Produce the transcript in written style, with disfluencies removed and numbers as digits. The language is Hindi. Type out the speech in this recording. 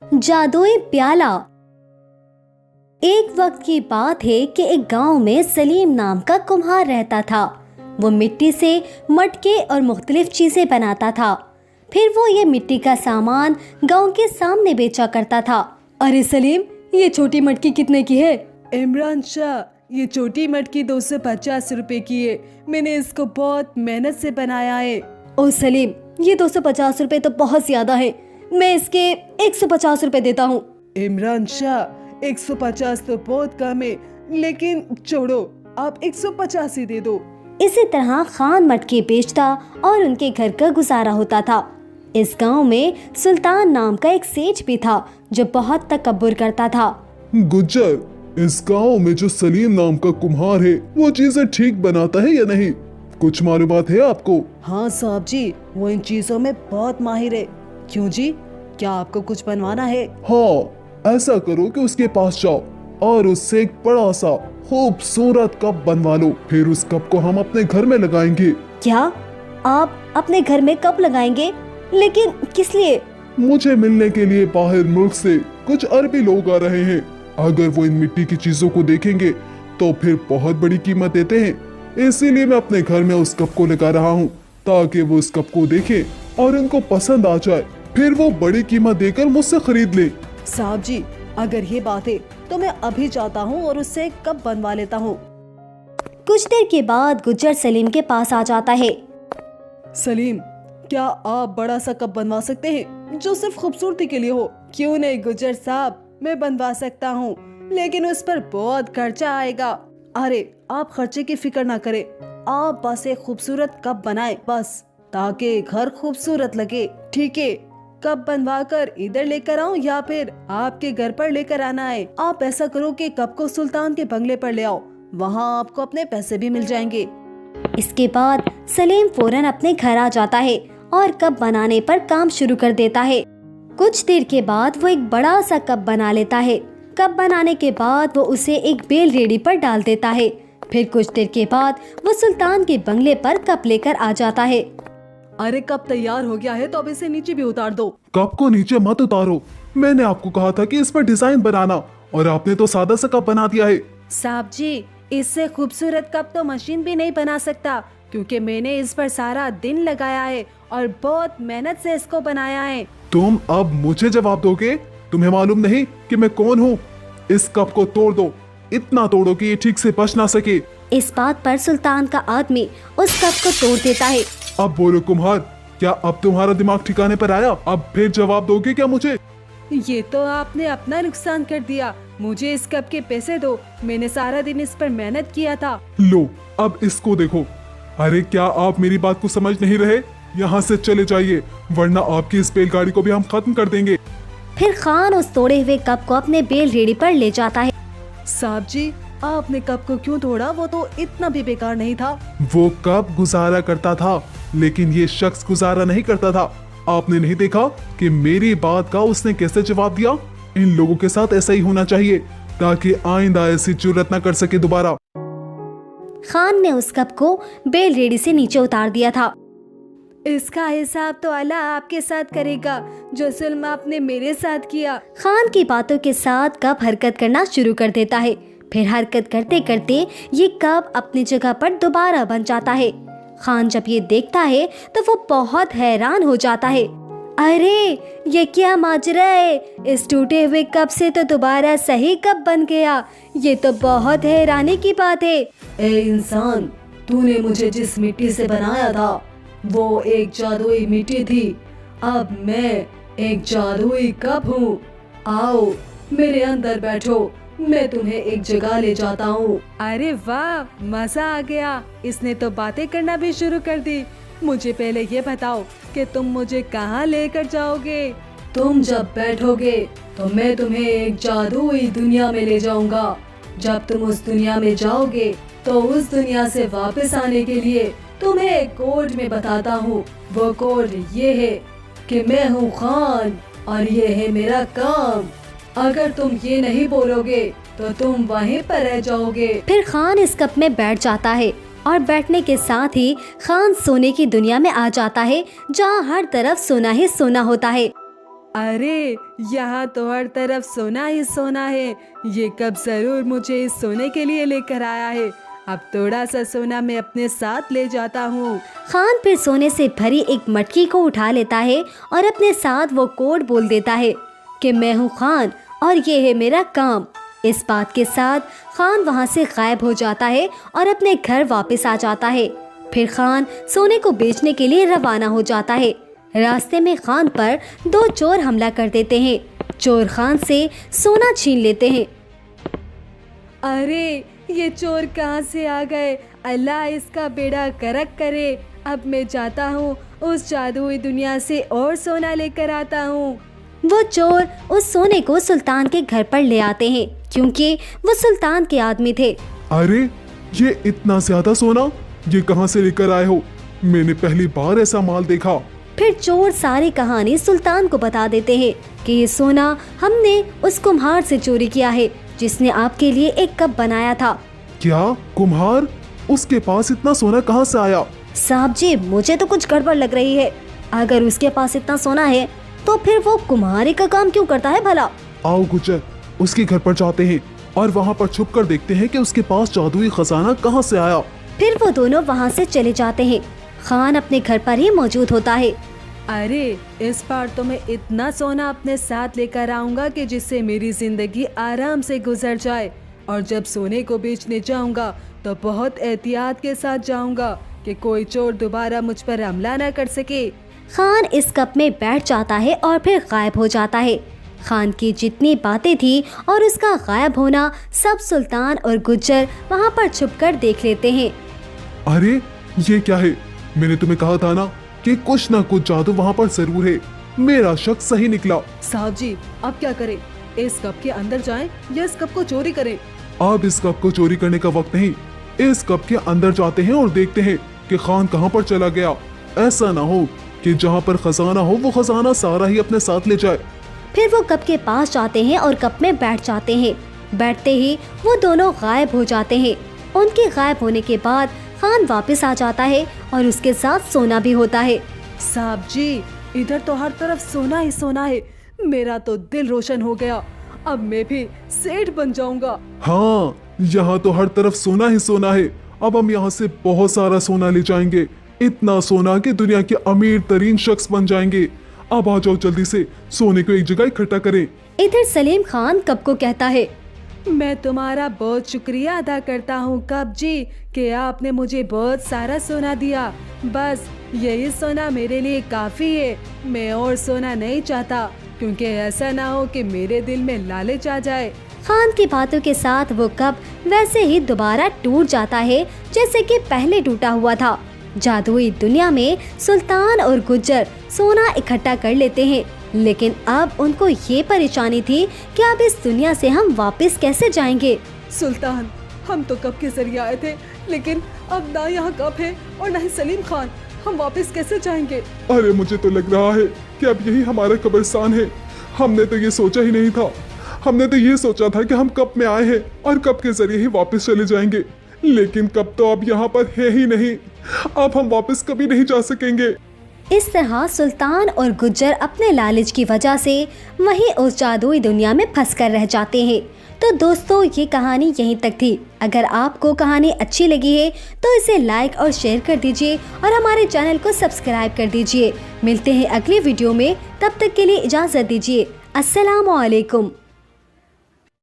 जादुई प्याला। एक वक्त की बात है कि एक गांव में सलीम नाम का कुम्हार रहता था। वो मिट्टी से मटके और मुख्तलिफ चीजें बनाता था। फिर वो ये मिट्टी का सामान गांव के सामने बेचा करता था। अरे सलीम, ये छोटी मटकी कितने की है? इमरान शाह, ये छोटी मटकी 250 रुपए की है। मैंने इसको बहुत मेहनत से बनाया है। ओ सलीम, ये 250 रुपए तो बहुत ज्यादा है। मैं इसके 150 रुपए देता हूँ। इमरान शाह, 150 तो बहुत कम है, लेकिन छोड़ो, आप 150 ही दे दो। इसी तरह खान मटके बेचता और उनके घर का गुजारा होता था। इस गांव में सुल्तान नाम का एक सेठ भी था जो बहुत तकब्बुर करता था। गुज्जर, इस गांव में जो सलीम नाम का कुम्हार है वो चीजें ठीक बनाता है या नहीं? कुछ मालूमात है आपको? हाँ साहब जी, वो इन चीजों में बहुत माहिर है। क्यों जी, क्या आपको कुछ बनवाना है? हाँ, ऐसा करो कि उसके पास जाओ और उससे एक बड़ा सा खूबसूरत कप बनवा लो। फिर उस कप को हम अपने घर में लगाएंगे। क्या आप अपने घर में कप लगाएंगे? लेकिन किस लिए? मुझे मिलने के लिए बाहर मुल्क से कुछ अरबी लोग आ रहे हैं। अगर वो इन मिट्टी की चीजों को देखेंगे तो फिर बहुत बड़ी कीमत देते हैं। इसीलिए मैं अपने घर में उस कप को लगा रहा हूँ ताकि वो उस कप को देखें और उनको पसंद आ जाए। फिर वो बड़ी कीमत देकर मुझसे खरीद ले। साहब जी, अगर ये बात है तो मैं अभी जाता हूँ और उससे एक कप बनवा लेता हूँ। कुछ देर के बाद गुज्जर सलीम के पास आ जाता है। सलीम, क्या आप बड़ा सा कप बनवा सकते हैं जो सिर्फ खूबसूरती के लिए हो? क्यों नहीं गुज्जर साहब, मैं बनवा सकता हूँ, लेकिन उस पर बहुत खर्चा आएगा। अरे आप खर्चे की फिक्र ना करें, आप बस एक खूबसूरत कप बनाएं बस, ताकि घर खूबसूरत लगे। ठीक है, कप बनवा कर इधर लेकर आऊं या फिर आपके घर पर लेकर आना है? आप ऐसा करो कि कप को सुल्तान के बंगले पर ले आओ, वहाँ आपको अपने पैसे भी मिल जाएंगे। इसके बाद सलीम फौरन अपने घर आ जाता है और कप बनाने पर काम शुरू कर देता है। कुछ देर के बाद वो एक बड़ा सा कप बना लेता है। कप बनाने के बाद वो उसे एक बेल रेडी पर डाल देता है। फिर कुछ देर के बाद वो सुल्तान के बंगले पर कप लेकर आ जाता है। अरे कप तैयार हो गया है तो अब इसे नीचे भी उतार दो। कप को नीचे मत उतारो, मैंने आपको कहा था कि इस पर डिजाइन बनाना, और आपने तो सादा सा कप बना दिया है। साहब जी, इससे खूबसूरत कप तो मशीन भी नहीं बना सकता, क्योंकि मैंने इस पर सारा दिन लगाया है और बहुत मेहनत से इसको बनाया है। तुम अब मुझे जवाब दोगे? तुम्हें मालूम नहीं कि मैं कौन हूँ? इस कप को तोड़ दो, इतना तोड़ो कि ये ठीक से बच ना सके। इस बात पर सुल्तान का आदमी उस कप को तोड़ देता है। अब बोलो कुम्हार, क्या अब तुम्हारा दिमाग ठिकाने पर आया? अब फिर जवाब दोगे क्या मुझे? ये तो आपने अपना नुकसान कर दिया। मुझे इस कप के पैसे दो, मैंने सारा दिन इस पर मेहनत किया था। लो, अब इसको देखो। अरे क्या आप मेरी बात को समझ नहीं रहे? यहाँ से चले जाइए, वरना आपकी इस बैलगाड़ी को भी हम खत्म कर देंगे। फिर खान उस तोड़े हुए कप को अपने बेल रेडी पर ले जाता है। साहब जी, आपने कप को क्यों तोड़ा? वो तो इतना भी बेकार नहीं था। वो कप गुजारा करता था, लेकिन ये शख्स गुजारा नहीं करता था। आपने नहीं देखा कि मेरी बात का उसने कैसे जवाब दिया? इन लोगों के साथ ऐसा ही होना चाहिए ताकि आइंदा ऐसी जुर्रत न कर सके दोबारा। खान ने उस कप को बेल रेडी से नीचे उतार दिया था। इसका हिसाब तो अल्लाह आपके साथ करेगा, जो जुल्म आपने मेरे साथ किया। खान की बातों के साथ कप हरकत करना शुरू कर देता है। फिर हरकत करते करते ये कप अपनी जगह पर दोबारा बन जाता है। खान जब ये देखता है तो वो बहुत हैरान हो जाता है। अरे ये क्या माजरा है? इस टूटे हुए कप से तो दोबारा सही कप बन गया। ये तो बहुत हैरानी की बात है। ए इंसान, तूने मुझे जिस मिट्टी से बनाया था वो एक जादुई मिट्टी थी। अब मैं एक जादुई कप हूँ। आओ मेरे अंदर बैठो, मैं तुम्हें एक जगह ले जाता हूँ। अरे वाह, मजा आ गया। इसने तो बातें करना भी शुरू कर दी। मुझे पहले ये बताओ कि तुम मुझे कहाँ लेकर जाओगे? तुम जब बैठोगे तो मैं तुम्हें एक जादुई दुनिया में ले जाऊंगा। जब तुम उस दुनिया में जाओगे तो उस दुनिया से वापस आने के लिए तुम्हें एक कोड में बताता हूँ। वो कोड ये है कि मैं हूँ खान और ये है मेरा काम। अगर तुम ये नहीं बोलोगे तो तुम वहीं पर रह जाओगे। फिर खान इस कप में बैठ जाता है और बैठने के साथ ही खान सोने की दुनिया में आ जाता है, जहाँ हर तरफ सोना ही सोना होता है। अरे यहाँ तो हर तरफ सोना ही सोना है। ये कब जरूर मुझे इस सोने के लिए लेकर आया है। अब थोड़ा सा सोना मैं अपने साथ ले जाता हूँ। खान फिर सोने से भरी एक मटकी को उठा लेता है और अपने साथ वो कोड बोल देता है कि मैं हूँ खान और ये है मेरा काम। इस बात के साथ खान वहाँ से गायब हो जाता है और अपने घर वापस आ जाता है। फिर खान सोने को बेचने के लिए रवाना हो जाता है। रास्ते में खान पर 2 चोर हमला कर देते हैं। चोर खान से सोना छीन लेते हैं। अरे ये चोर कहाँ से आ गए? अल्लाह इसका बेड़ा गर्क करे। अब मैं जाता हूँ उस जादुई दुनिया से और सोना लेकर आता हूँ। वो चोर उस सोने को सुल्तान के घर पर ले आते हैं क्योंकि वो सुल्तान के आदमी थे। अरे ये इतना ज्यादा सोना ये कहाँ से लेकर आए हो? मैंने पहली बार ऐसा माल देखा। फिर चोर सारी कहानी सुल्तान को बता देते हैं कि ये सोना हमने उस कुम्हार से चोरी किया है जिसने आपके लिए एक कप बनाया था। क्या कुम्हार? उसके पास इतना सोना कहाँ से आया? साहब जी, मुझे तो कुछ गड़बड़ लग रही है। अगर उसके पास इतना सोना है तो फिर वो कुम्हारी का काम क्यों करता है भला? आओ गुज्जर, उसके घर पर जाते हैं और वहाँ पर छुप कर देखते हैं कि उसके पास जादुई खजाना कहाँ से आया। फिर वो दोनों वहाँ से चले जाते हैं। खान अपने घर पर ही मौजूद होता है। अरे इस बार तो मैं इतना सोना अपने साथ लेकर आऊंगा कि जिससे मेरी जिंदगी आराम से गुजर जाए। और जब सोने को बेचने जाऊंगा तो बहुत एहतियात के साथ जाऊंगा कि कोई चोर दोबारा मुझ पर हमला न कर सके। खान इस कप में बैठ जाता है और फिर गायब हो जाता है। खान की जितनी बातें थी और उसका गायब होना सब सुल्तान और गुज्जर वहाँ पर छुपकर देख लेते हैं। अरे ये क्या है? मैंने तुम्हें कहा था ना कि कुछ ना कुछ जादू वहाँ पर जरूर है। मेरा शक सही निकला। साहब जी, अब क्या करें? इस कप के अंदर जाएं या इस कप को चोरी करें? अब इस कप को चोरी करने का वक्त नहीं। इस कप के अंदर जाते हैं और देखते हैं कि खान कहाँ पर चला गया। ऐसा ना हो कि जहाँ पर खजाना हो वो खजाना सारा ही अपने साथ ले जाए। फिर वो कप के पास जाते हैं और कप में बैठ जाते हैं। बैठते ही वो दोनों गायब हो जाते हैं। उनके गायब होने के बाद खान वापस आ जाता है और उसके साथ सोना भी होता है। साहब जी, इधर तो हर तरफ सोना ही सोना है। मेरा तो दिल रोशन हो गया। अब मैं भी सेठ बन जाऊंगा। हाँ, यहाँ तो हर तरफ सोना ही सोना है। अब हम यहाँ से बहुत सारा सोना ले जाएंगे। इतना सोना कि दुनिया के अमीर तरीन शख्स बन जाएंगे। अब आ जाओ जल्दी से सोने को एक जगह इकट्ठा करें। इधर सलीम खान कप को कहता है, मैं तुम्हारा बहुत शुक्रिया अदा करता हूँ कप जी कि आपने मुझे बहुत सारा सोना दिया। बस यही सोना मेरे लिए काफी है। मैं और सोना नहीं चाहता क्योंकि ऐसा ना हो कि मेरे दिल में लालच आ जाए। खान की बातों के साथ वो कप वैसे ही दोबारा टूट जाता है जैसे कि पहले टूटा हुआ था। जादुई दुनिया में सुल्तान और गुज्जर सोना इकट्ठा कर लेते हैं, लेकिन अब उनको ये परेशानी थी कि अब इस दुनिया से हम वापस कैसे जाएंगे। सुल्तान, हम तो कप के जरिए आए थे, लेकिन अब ना यहाँ कप है और ना ही सलीम खान। हम वापस कैसे जाएंगे? अरे मुझे तो लग रहा है कि अब यही हमारा कब्रिस्तान है। हमने तो ये सोचा ही नहीं था। हमने तो ये सोचा था कि हम कप में आए हैं और कप के जरिए ही वापस चले जाएंगे, लेकिन कप तो अब यहाँ पर है ही नहीं। अब हम वापस कभी नहीं जा सकेंगे। इस तरह सुल्तान और गुज्जर अपने लालच की वजह से वहीं उस जादुई दुनिया में फंस कर रह जाते हैं। तो दोस्तों, ये कहानी यहीं तक थी। अगर आपको कहानी अच्छी लगी है तो इसे लाइक और शेयर कर दीजिए और हमारे चैनल को सब्सक्राइब कर दीजिए। मिलते हैं अगली वीडियो में, तब तक के लिए इजाज़त दीजिए। अस्सलाम वालेकुम।